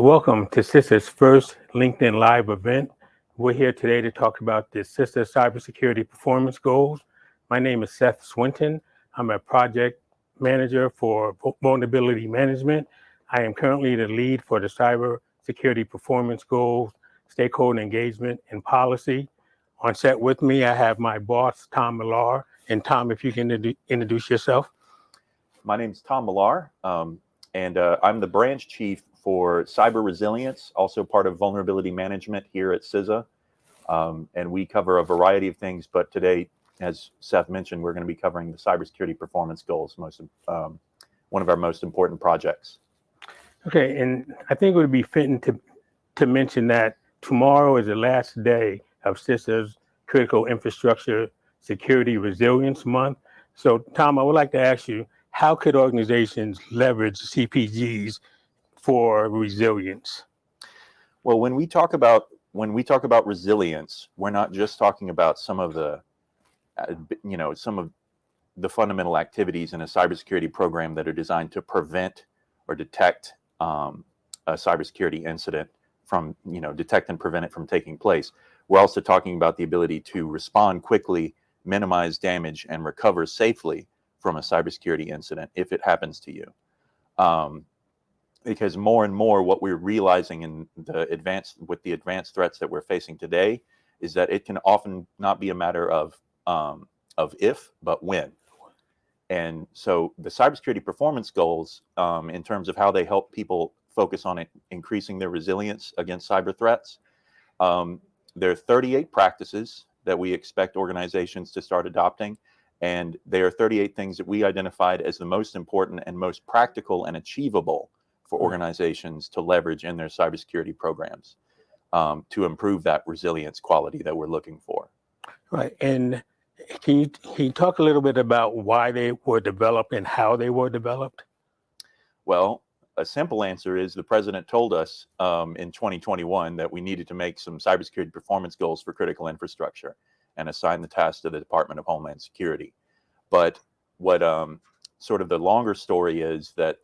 welcome to CISA's first LinkedIn Live event. We're here today to talk about the CISA Cybersecurity Performance Goals. My name is Seth Swinton. I'm a project manager for vulnerability management. I am currently the lead for the Cybersecurity Performance Goals, stakeholder engagement, and policy. On set with me, I have my boss, Tom Millar. And Tom, if you can introduce yourself. My name is Tom Millar, and I'm the branch chief for cyber resilience, also part of vulnerability management here at CISA. And we cover a variety of things, but today, as Seth mentioned, we're going to be covering the cybersecurity performance goals, one of our most important projects. Okay, and I think it would be fitting to mention that tomorrow is the last day of CISA's Critical Infrastructure Security Resilience Month. So, Tom, I would like to ask you, how could organizations leverage CPGs for resilience? Well, when we talk about resilience, we're not just talking about some of the fundamental activities in a cybersecurity program that are designed to prevent or detect a cybersecurity incident from, detect and prevent it from taking place. We're also talking about the ability to respond quickly, minimize damage, and recover safely from a cybersecurity incident if it happens to you. Because more and more what we're realizing in the advanced threats that we're facing today is that it can often not be a matter of if, but when. And so the cybersecurity performance goals, in terms of how they help people focus on increasing their resilience against cyber threats, there are 38 practices that we expect organizations to start adopting. And there are 38 things that we identified as the most important and most practical and achievable for organizations to leverage in their cybersecurity programs to improve that resilience quality that we're looking for. Right. And can you talk a little bit about why they were developed and how they were developed? Well, a simple answer is the president told us in 2021 that we needed to make some cybersecurity performance goals for critical infrastructure and assign the task to the Department of Homeland Security. But what sort of the longer story is that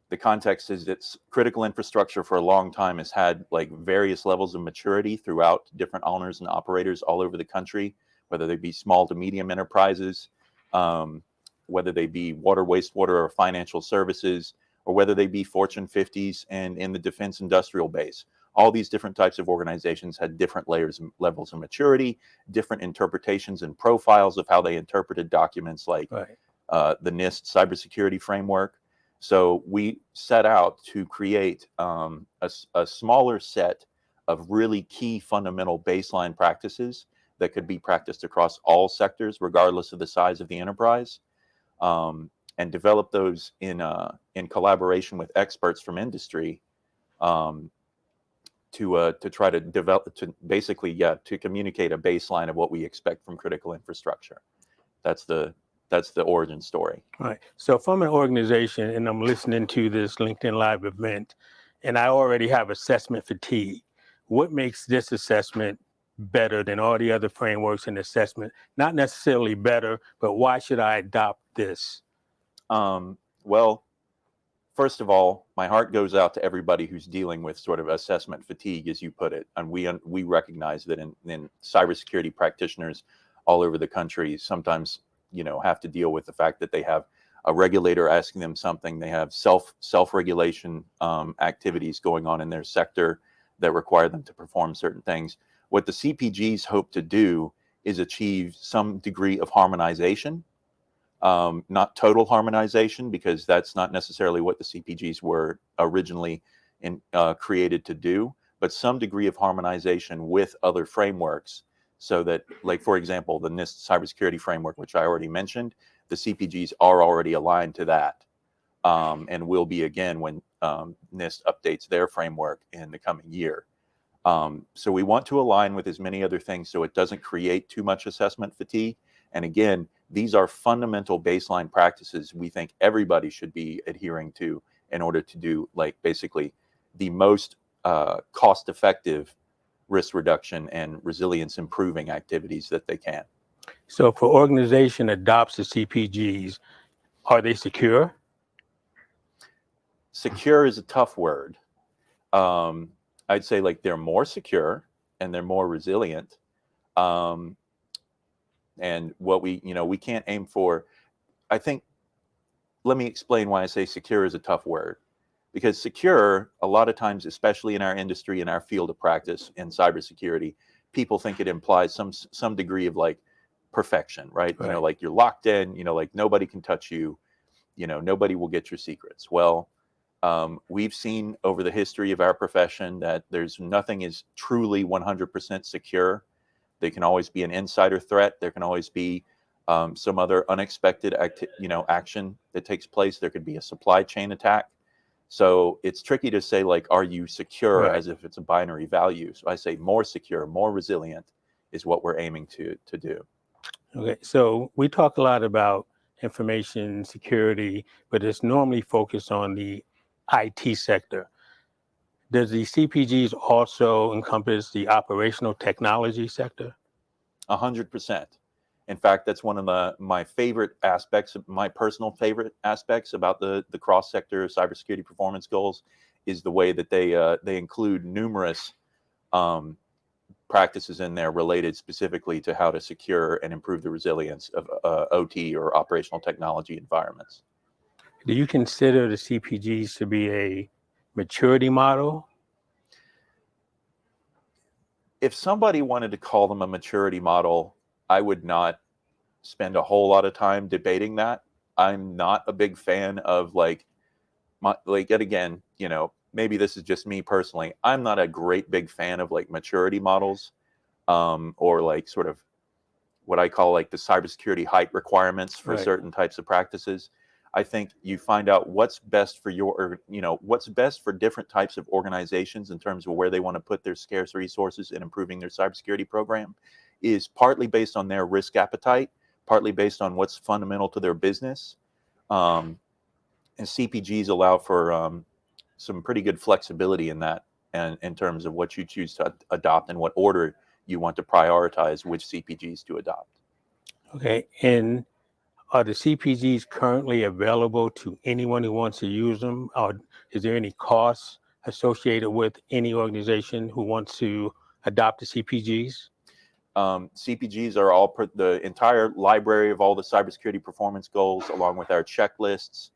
the context is that critical infrastructure for a long time has had like various levels of maturity throughout different owners and operators all over the country, whether they be small to medium enterprises, whether they be water, wastewater, or financial services, or whether they be Fortune 50s and in the defense industrial base. All these different types of organizations had different levels of maturity, different interpretations and profiles of how they interpreted documents like the NIST Cybersecurity Framework. So we set out to create a smaller set of really key fundamental baseline practices that could be practiced across all sectors, regardless of the size of the enterprise, and develop those in collaboration with experts from industry to try to develop, to basically, to communicate a baseline of what we expect from critical infrastructure. That's the origin story. All right. So if I'm an organization and I'm listening to this LinkedIn Live event, and I already have assessment fatigue, what makes this assessment better than all the other frameworks and assessment? Not necessarily better, but why should I adopt this? Well, first of all, my heart goes out to everybody who's dealing with sort of assessment fatigue, as you put it. And we recognize that in cybersecurity practitioners all over the country sometimes have to deal with the fact that they have a regulator asking them something. They have self-regulation activities going on in their sector that require them to perform certain things. What the CPGs hope to do is achieve some degree of harmonization, not total harmonization, because that's not necessarily what the CPGs were originally created to do, but some degree of harmonization with other frameworks. So that, like, for example, the NIST Cybersecurity Framework, which I already mentioned, the CPGs are already aligned to that and will be again when NIST updates their framework in the coming year. So we want to align with as many other things so it doesn't create too much assessment fatigue. And again, these are fundamental baseline practices we think everybody should be adhering to in order to do, like, basically the most cost-effective risk reduction and resilience improving activities that they can. So if an organization adopts the CPGs, are they secure? Secure is a tough word. I'd say like they're more secure and they're more resilient. And what we can't aim for, I think, let me explain why I say secure is a tough word. Because secure, a lot of times, especially in our industry, in our field of practice in cybersecurity, people think it implies some degree of like perfection, right? Right. Like you're locked in, like nobody can touch you, nobody will get your secrets. Well, we've seen over the history of our profession that nothing is truly 100% secure. There can always be an insider threat. There can always be some other unexpected action that takes place. There could be a supply chain attack. So it's tricky to say, like, are you secure, Right. as if it's a binary value. So I say more secure, more resilient is what we're aiming to do. Okay, so we talk a lot about information security, but it's normally focused on the IT sector. Does the CPGs also encompass the operational technology sector? 100%. In fact, that's one of my favorite aspects, my personal favorite aspects about the cross-sector cybersecurity performance goals is the way that they include numerous practices in there related specifically to how to secure and improve the resilience of OT or operational technology environments. Do you consider the CPGs to be a maturity model? If somebody wanted to call them a maturity model, I would not spend a whole lot of time debating that. I'm not a big fan of yet again, maybe this is just me personally. I'm not a great big fan of like maturity models, or like sort of what I call like the cybersecurity height requirements for Right. certain types of practices. I think you find out what's best for what's best for different types of organizations in terms of where they want to put their scarce resources in improving their cybersecurity program is partly based on their risk appetite, partly based on what's fundamental to their business. And CPGs allow for some pretty good flexibility in that, and in terms of what you choose to adopt and what order you want to prioritize which CPGs to adopt. Okay, and are the CPGs currently available to anyone who wants to use them? Or is there any costs associated with any organization who wants to adopt the CPGs? CPGs are the entire library of all the cybersecurity performance goals, along with our checklists,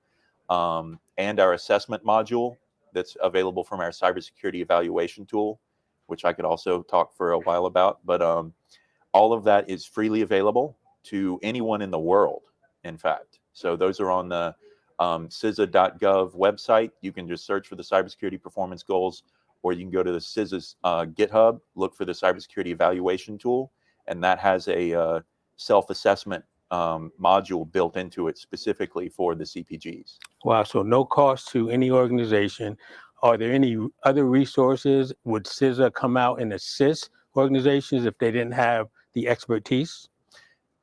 and our assessment module that's available from our cybersecurity evaluation tool, which I could also talk for a while about. But all of that is freely available to anyone in the world, in fact. So those are on the CISA.gov website. You can just search for the cybersecurity performance goals, or you can go to the CISA's GitHub, look for the cybersecurity evaluation tool, and that has a self-assessment module built into it specifically for the CPGs. Wow, so no cost to any organization. Are there any other resources? Would CISA come out and assist organizations if they didn't have the expertise?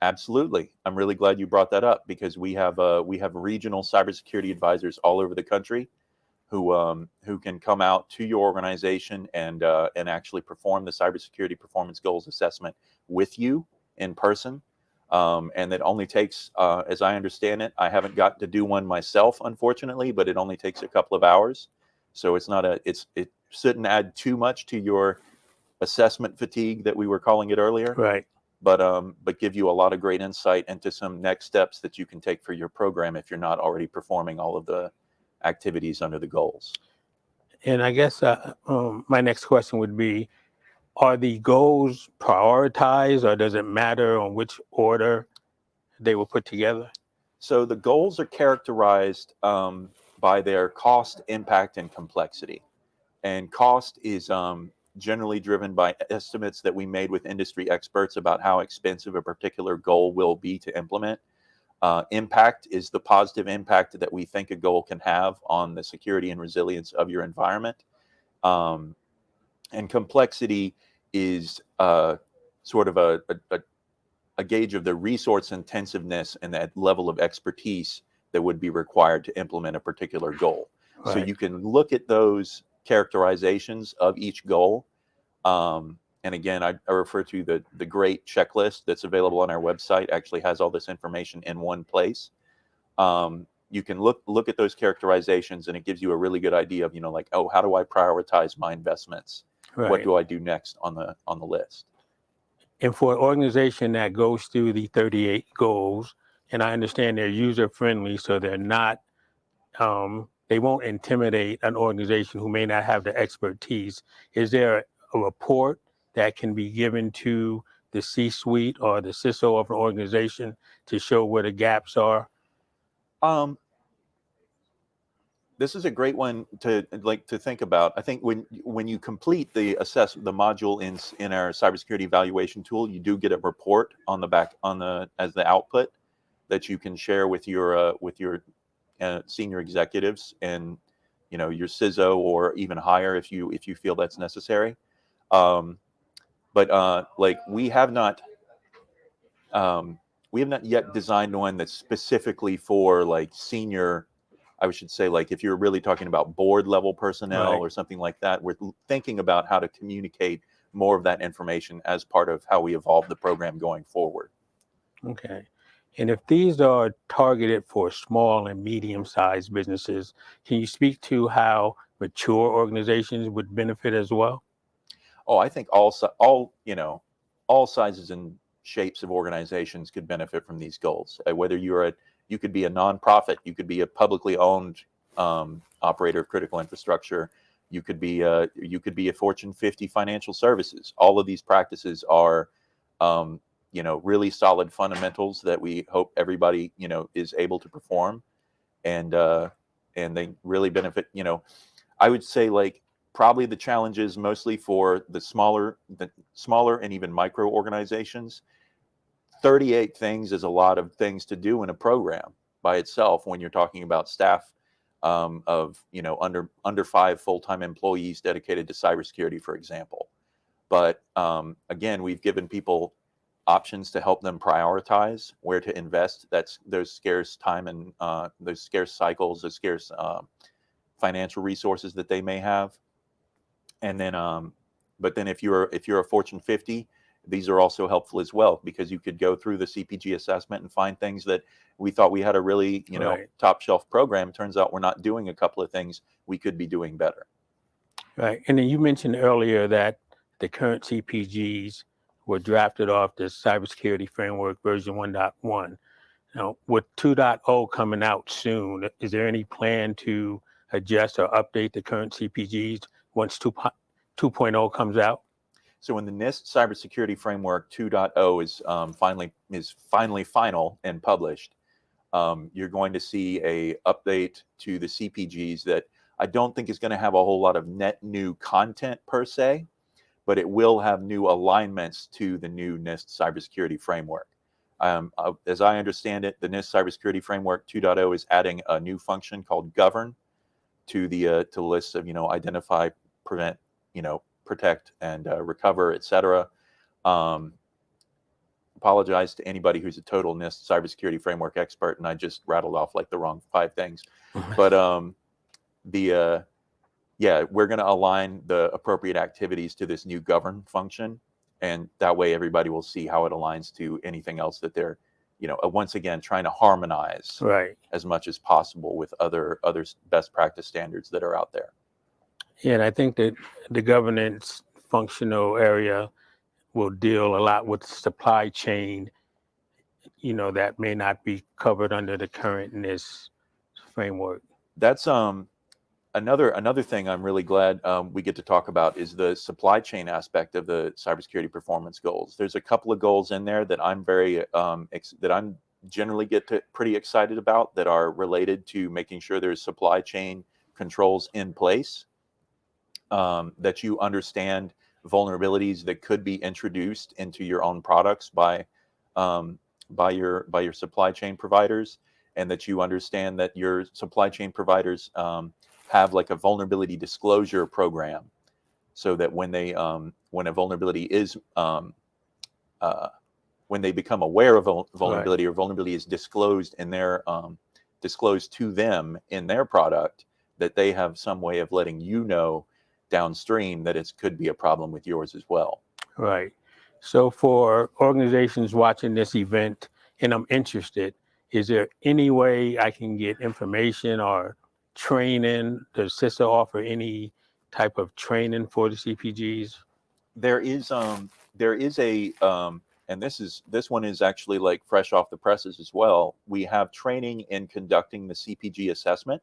Absolutely. I'm really glad you brought that up, because we have regional cybersecurity advisors all over the country who can come out to your organization and actually perform the cybersecurity performance goals assessment with you in person. And it only takes, as I understand it, I haven't got to do one myself, unfortunately, but it only takes a couple of hours. So it shouldn't add too much to your assessment fatigue that we were calling it earlier. Right. But give you a lot of great insight into some next steps that you can take for your program if you're not already performing all of the activities under the goals. And I guess my next question would be, are the goals prioritized, or does it matter on which order they were put together? So the goals are characterized by their cost, impact, and complexity. And cost is generally driven by estimates that we made with industry experts about how expensive a particular goal will be to implement. Impact is the positive impact that we think a goal can have on the security and resilience of your environment. And complexity is sort of a gauge of the resource intensiveness and that level of expertise that would be required to implement a particular goal. Right. So you can look at those characterizations of each goal. And again, I refer to the great checklist that's available on our website, actually has all this information in one place. you can look at those characterizations, and it gives you a really good idea of, like, oh, how do I prioritize my investments? Right. What do I do next on the list? And for an organization that goes through the 38 goals, and I understand they're user friendly, so they're not, they won't intimidate an organization who may not have the expertise. Is there a report that can be given to the C-suite or the CISO of an organization to show where the gaps are? This is a great one to think about. I think when you complete the module in our cybersecurity evaluation tool, you do get a report on the back as the output that you can share with your senior executives and your CISO, or even higher if you feel that's necessary. But we have not yet designed one that's specifically for senior. I should say, if you're really talking about board level personnel, Right. or something like that, we're thinking about how to communicate more of that information as part of how we evolve the program going forward. Okay. And if these are targeted for small and medium-sized businesses, can you speak to how mature organizations would benefit as well? Oh, I think all sizes and shapes of organizations could benefit from these goals. Whether you could be a nonprofit, you could be a publicly owned operator of critical infrastructure, you could be a Fortune 50 financial services. All of these practices are really solid fundamentals that we hope everybody is able to perform, and they really benefit. I would say probably the challenges mostly for the smaller and even micro organizations. 38 things is a lot of things to do in a program by itself when you're talking about staff of under 5 full-time employees dedicated to cybersecurity, for example. But again, we've given people options to help them prioritize where to invest. That's those scarce time and those scarce cycles, those scarce financial resources that they may have. And then, but then if you're a Fortune 50, these are also helpful as well, because you could go through the CPG assessment and find things that we thought we had a really, Right. top shelf program. Turns out we're not doing a couple of things we could be doing better. Right. And then you mentioned earlier that the current CPGs were drafted off the Cybersecurity Framework version 1.1. Now, with 2.0 coming out soon, is there any plan to adjust or update the current CPGs once 2.0 comes out? So when the NIST Cybersecurity Framework 2.0 is finally final and published, you're going to see a update to the CPGs that I don't think is going to have a whole lot of net new content per se, but it will have new alignments to the new NIST Cybersecurity Framework. As I understand it, the NIST Cybersecurity Framework 2.0 is adding a new function called Govern to the list of identify, prevent, protect, and recover, etc. Apologize to anybody who's a total NIST cybersecurity framework expert, and I just rattled off the wrong 5 things. But we're going to align the appropriate activities to this new govern function, and that way everybody will see how it aligns to anything else that they're, once again, trying to harmonize Right. as much as possible with other best practice standards that are out there. Yeah, and I think that the governance functional area will deal a lot with supply chain, that may not be covered under the current NIST framework. That's another thing I'm really glad we get to talk about is the supply chain aspect of the cybersecurity performance goals. There's a couple of goals in there that I'm generally pretty excited about, that are related to making sure there's supply chain controls in place, that you understand vulnerabilities that could be introduced into your own products by your supply chain providers, and that you understand that your supply chain providers have a vulnerability disclosure program, so that when a vulnerability is when they become aware of vulnerability, or vulnerability is disclosed disclosed to them in their product, that they have some way of letting you know downstream that it could be a problem with yours as well. Right. So for organizations watching this event, and I'm interested, Is there any way I can get information or training? Does CISA offer any type of training for the CPGs? There is a and this one is actually like fresh off the presses as well. We have training in conducting the CPG assessment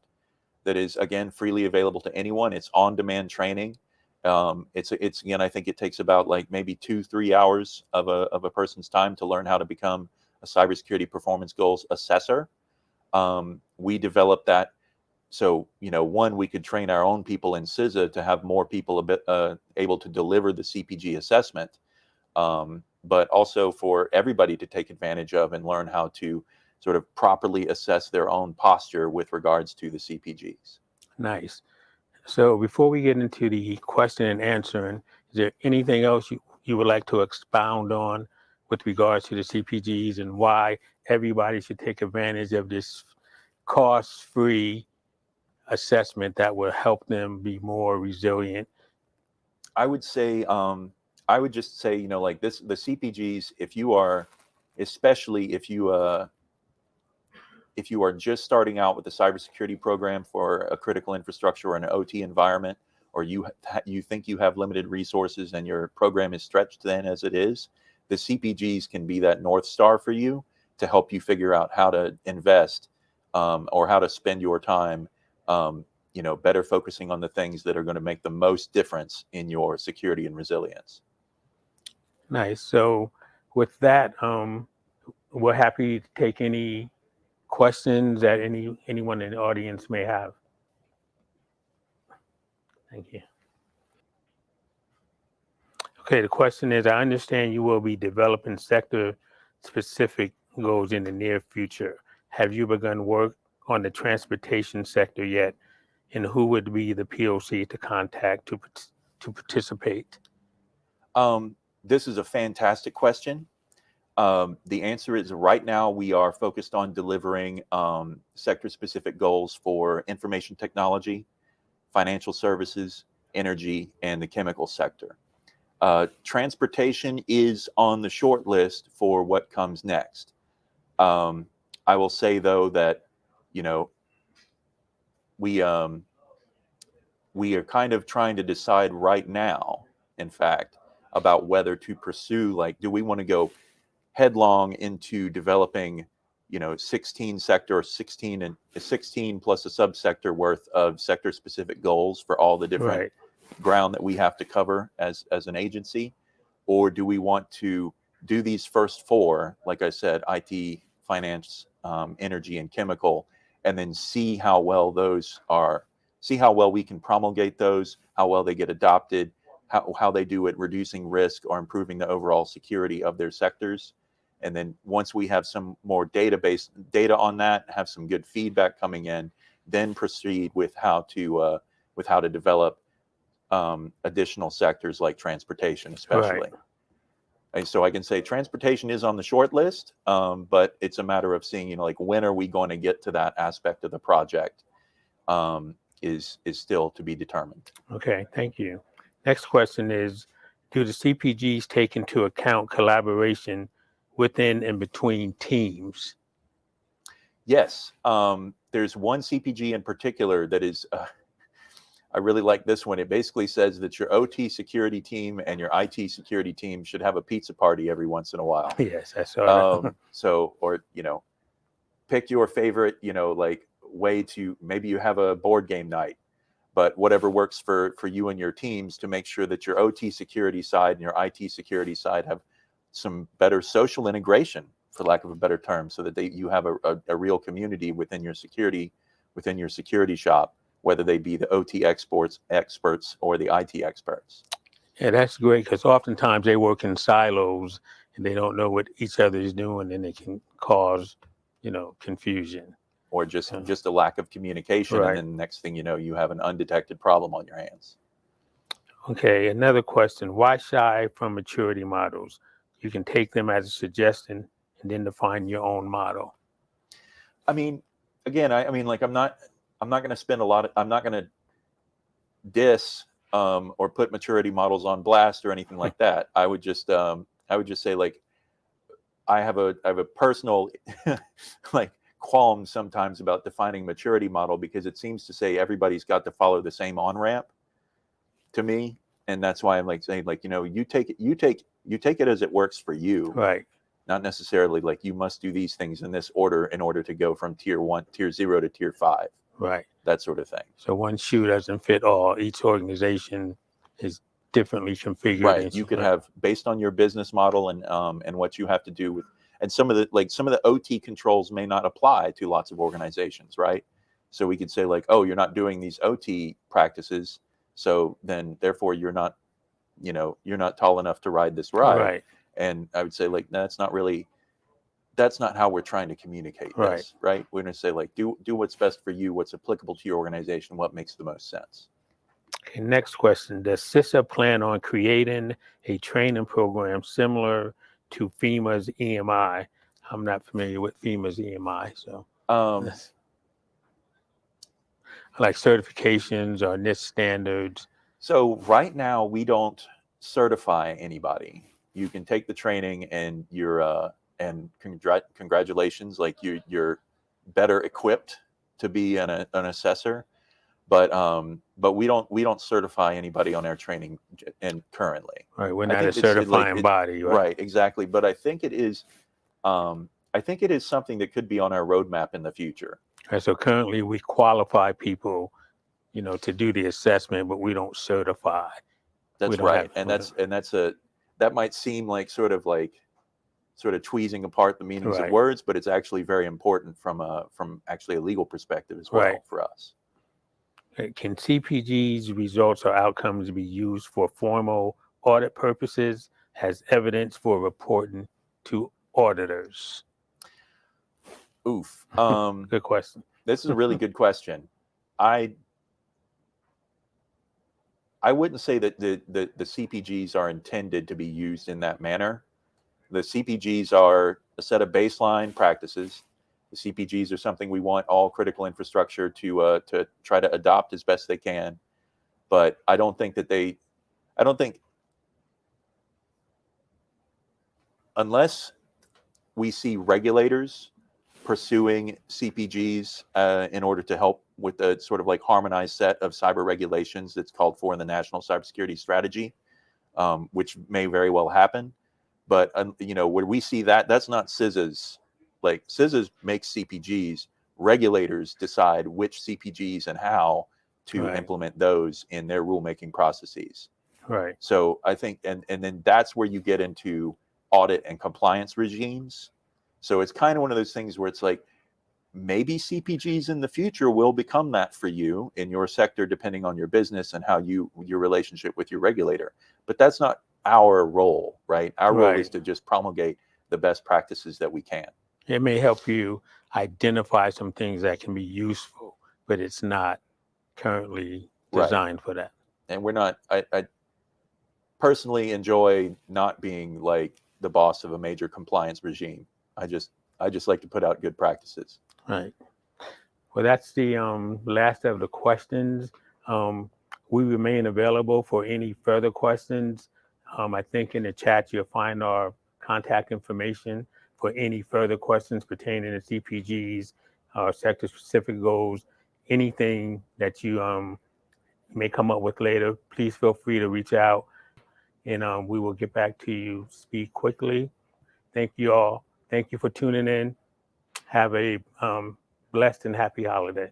that is, again, freely available to anyone. It's on-demand training. It's again, I think it takes about like maybe 2-3 hours of a person's time to learn how to become a cybersecurity performance goals assessor. We developed that so, one, we could train our own people in CISA to have more people able to deliver the CPG assessment, but also for everybody to take advantage of and learn how to sort of properly assess their own posture with regards to the CPGs. Nice. So before we get into the question and answering, is there anything else you would like to expound on with regards to the CPGs and why everybody should take advantage of this cost-free assessment that will help them be more resilient? I would say, I would just say, like this, the CPGs, especially if you are just starting out with a cybersecurity program for a critical infrastructure or an OT environment, or you think you have limited resources and your program is stretched thin as it is, the CPGs can be that North Star for you to help you figure out how to invest or how to spend your time, better focusing on the things that are going to make the most difference in your security and resilience. Nice. So with that, we're happy to take any questions that anyone in the audience may have. Thank you. Okay, the question is, I understand you will be developing sector-specific goals in the near future. Have you begun work on the transportation sector yet? And who would be the POC to contact to participate? This is a fantastic question. The answer is right now we are focused on delivering sector-specific goals for information technology, financial services, energy, and the chemical sector. Transportation is on the short list for what comes next. I will say, though, that we are kind of trying to decide right now, in fact, about whether to pursue, like, do we want to go headlong into developing 16 sector, 16 plus a subsector worth of sector specific goals for all the different ground that we have to cover as an agency, or do we want to do these first 4, like I said, IT, finance, energy, and chemical, and then see how well we can promulgate those, how well they get adopted, how they do at reducing risk or improving the overall security of their sectors. And then once we have some more data on that, have some good feedback coming in, then proceed with how to develop additional sectors like transportation, especially. Right. And so I can say transportation is on the short list, but it's a matter of seeing, like, when are we going to get to that aspect of the project is still to be determined. Okay, thank you. Next question is, do the CPGs take into account collaboration within and between teams? Yes. There's one CPG in particular that is, I really like this one. It basically says that your OT security team and your IT security team should have a pizza party every once in a while. Yes, I saw that. So, or, pick your favorite, like way to, maybe you have a board game night, but whatever works for you and your teams to make sure that your OT security side and your IT security side have some better social integration, for lack of a better term, so that you have a real community within your security shop, whether they be the OT experts or the IT experts. Yeah, that's great, because oftentimes they work in silos and they don't know what each other is doing, and it can cause, confusion. Or just a lack of communication, Right. and then the next thing you know, you have an undetected problem on your hands. Okay, another question. Why shy from maturity models? You can take them as a suggestion and then define your own model. I mean, again, like, I'm not going to spend I'm not going to diss or put maturity models on blast or anything like that. I would just say, like, I have a personal like qualm sometimes about defining maturity model, because it seems to say everybody's got to follow the same on-ramp to me. And that's why I'm like saying, like, you take it as it works for you. Right. Not necessarily like you must do these things in this order in order to go from tier 1, tier 0 to tier 5. Right. That sort of thing. So one shoe doesn't fit all. Each organization is differently configured. Right. You could have, based on your business model and what you have to do with, and some of the OT controls may not apply to lots of organizations, right? So we could say like, oh, you're not doing these OT practices, so then therefore you're not tall enough to ride this ride. Right. And I would say like, no, that's not how we're trying to communicate Right. this, right? We're going to say like, do what's best for you, what's applicable to your organization, what makes the most sense. Okay, next question. Does CISA plan on creating a training program similar to FEMA's EMI? I'm not familiar with FEMA's EMI, so like certifications or NIST standards. So right now we don't certify anybody. You can take the training and congratulations, like you're better equipped to be an assessor. But we don't certify anybody on our training and currently. Right, we're not a certifying body, right? Right, exactly. But I think it is something that could be on our roadmap in the future. Right, so currently we qualify people, to do the assessment, but we don't certify. That's right, and that might seem like sort of tweezing apart the meanings of words, but it's actually very important from actually a legal perspective as well for us. Can CPGs results or outcomes be used for formal audit purposes as evidence for reporting to auditors? Oof. Good question. This is a really good question. I wouldn't say that the CPGs are intended to be used in that manner. The CPGs are a set of baseline practices. The CPGs are something we want all critical infrastructure to try to adopt as best they can. But I don't think unless we see regulators pursuing CPGs in order to help with a sort of like harmonized set of cyber regulations that's called for in the National Cybersecurity Strategy, which may very well happen. But where we see that's not CISA's. Like CISA makes CPGs. Regulators decide which CPGs and how to implement those in their rulemaking processes. Right. So I think, and then that's where you get into audit and compliance regimes. So it's kind of one of those things where it's like, maybe CPGs in the future will become that for you in your sector, depending on your business and how your relationship with your regulator. But that's not our role, right? Our role is to just promulgate the best practices that we can. It may help you identify some things that can be useful, but it's not currently designed for that. And we're not, I personally enjoy not being like the boss of a major compliance regime. I just like to put out good practices. Right. Well, that's the last of the questions. We remain available for any further questions. I think in the chat you'll find our contact information for any further questions pertaining to CPGs, sector-specific goals, anything that you may come up with later. Please feel free to reach out, and we will get back to you. Speak quickly. Thank you all. Thank you for tuning in. Have a blessed and happy holiday.